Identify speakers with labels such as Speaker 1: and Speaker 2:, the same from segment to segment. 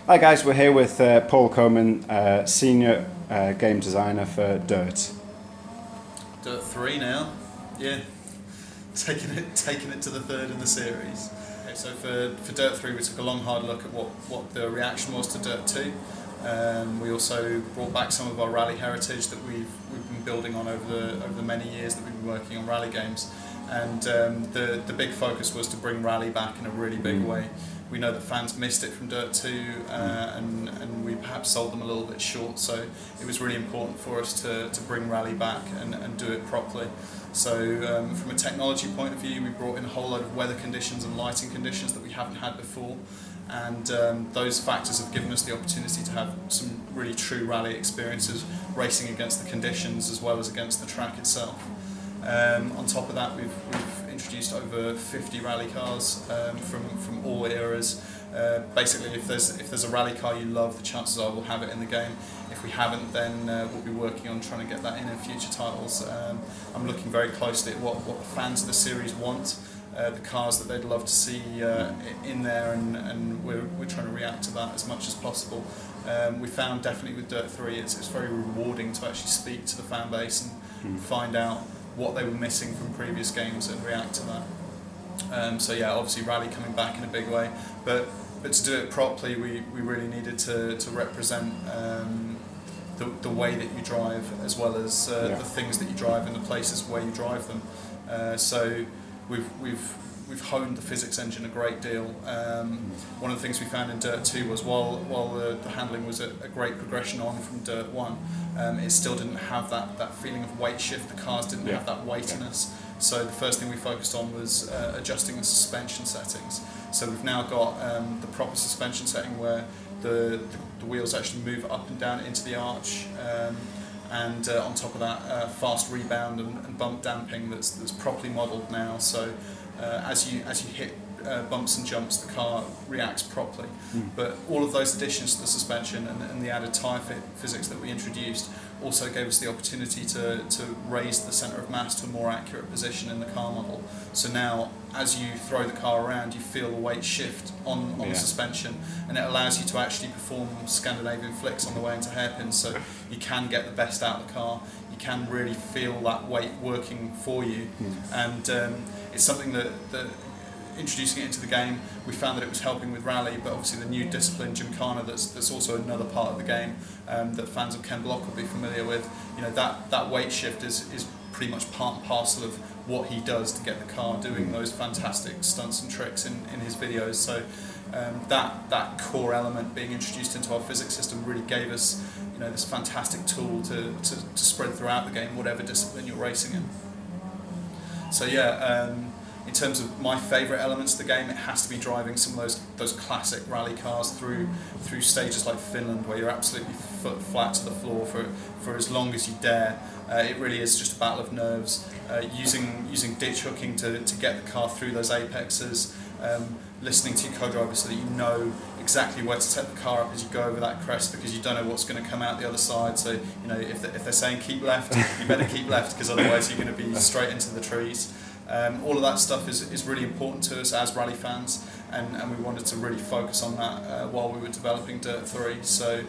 Speaker 1: Hi guys, we're here with Paul Coleman, Senior Game Designer for DiRT.
Speaker 2: DiRT 3 now, yeah, taking it to the third in the series. Okay, so for DiRT 3 we took a long hard look at what the reaction was to DiRT 2. We also brought back some of our rally heritage that we've been building on over the many years that we've been working on rally games, and the big focus was to bring rally back in a really big way. We know that fans missed it from DiRT 2 and we perhaps sold them a little bit short, so it was really important for us to bring rally back and do it properly. So from a technology point of view, we brought in a whole load of weather conditions and lighting conditions that we haven't had before, and those factors have given us the opportunity to have some really true rally experiences, racing against the conditions as well as against the track itself. On top of that, we've introduced over 50 rally cars from all eras. Basically, if there's a rally car you love, the chances are we'll have it in the game. If we haven't, then we'll be working on trying to get that in future titles. I'm looking very closely at what the fans of the series want, the cars that they'd love to see in there, and we're trying to react to that as much as possible. We found definitely with DiRT 3 it's very rewarding to actually speak to the fan base and find out what they were missing from previous games and react to that. So yeah, obviously rally coming back in a big way, but to do it properly we really needed to represent the way that you drive, as well as the things that you drive and the places where you drive them. So we've honed the physics engine a great deal. One of the things we found in DiRT 2 was while the handling was a great progression on from DiRT 1, it still didn't have that feeling of weight shift. The cars didn't have that weightiness. So the first thing we focused on was adjusting the suspension settings. So we've now got the proper suspension setting where the wheels actually move up and down into the arch, and on top of that, fast rebound and bump damping that's properly modelled now. So as you hit bumps and jumps, the car reacts properly. But all of those additions to the suspension and the added tyre physics that we introduced also gave us the opportunity to raise the centre of mass to a more accurate position in the car model. So now, as you throw the car around, you feel the weight shift on the suspension, and it allows you to actually perform Scandinavian flicks on the way into hairpins, so you can get the best out of the car. You can really feel that weight working for you, and it's something that introducing it into the game, we found that it was helping with rally, but obviously the new discipline Gymkhana, that's also another part of the game that fans of Ken Block will be familiar with. You know, that weight shift is pretty much part and parcel of what he does to get the car doing those fantastic stunts and tricks in his videos. So that core element being introduced into our physics system really gave us, you know, this fantastic tool to spread throughout the game, whatever discipline you're racing in. So yeah. In terms of my favourite elements of the game, it has to be driving some of those classic rally cars through stages like Finland, where you're absolutely foot flat to the floor for as long as you dare. It really is just a battle of nerves. Using ditch hooking to get the car through those apexes, listening to your co-driver so that you know exactly where to set the car up as you go over that crest, because you don't know what's going to come out the other side. So you know, if they're saying keep left, you better keep left, because otherwise you're going to be straight into the trees. All of that stuff is really important to us as rally fans, and we wanted to really focus on that while we were developing DiRT 3. So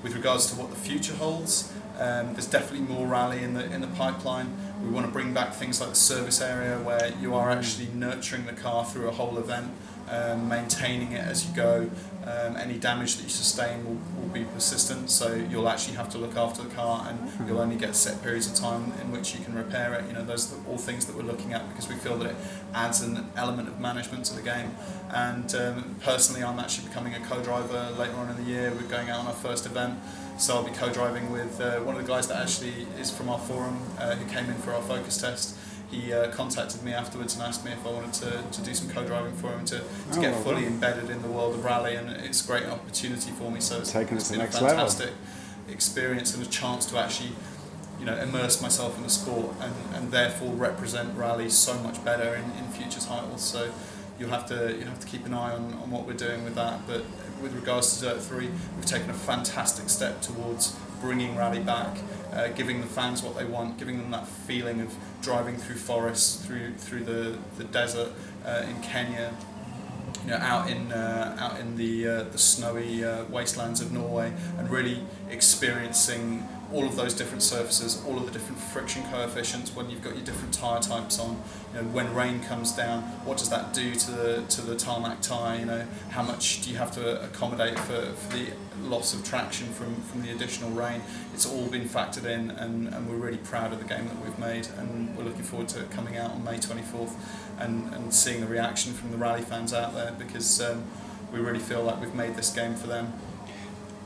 Speaker 2: with regards to what the future holds, there's definitely more rally in the pipeline. We want to bring back things like the service area, where you are actually nurturing the car through a whole event, maintaining it as you go. Any damage that you sustain will be persistent, so you'll actually have to look after the car, and you'll only get set periods of time in which you can repair it. You know, those are all things that we're looking at, because we feel that it adds an element of management to the game. And personally, I'm actually becoming a co-driver later on in the year. We're going out on our first event, so I'll be co-driving with one of the guys that actually is from our forum, who came in for our focus test. He contacted me afterwards and asked me if I wanted to do some co-driving for him to get fully embedded in the world of rally, and it's a great opportunity for me. So it's been a fantastic experience and a chance to actually, you know, immerse myself in the sport and therefore represent rally so much better in future titles. So you'll have to keep an eye on what we're doing with that. But with regards to DiRT 3, we've taken a fantastic step towards bringing rally back, giving the fans what they want, giving them that feeling of driving through forests, through the desert in Kenya, out in the snowy wastelands of Norway, and really experiencing all of those different surfaces, all of the different friction coefficients when you've got your different tyre types on. When rain comes down, what does that do to the tarmac tyre? How much do you have to accommodate for the loss of traction from the additional rain? It's all been factored in, and we're really proud of the game that we've made, and we're looking forward to it coming out on May 24th and seeing the reaction from the rally fans out there, because we really feel like we've made this game for them.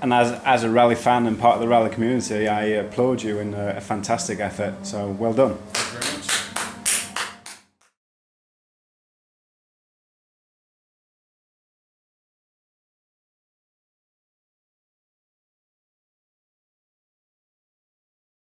Speaker 1: And as a rally fan and part of the rally community, I applaud you in a fantastic effort, so well done.
Speaker 2: Thank you very much.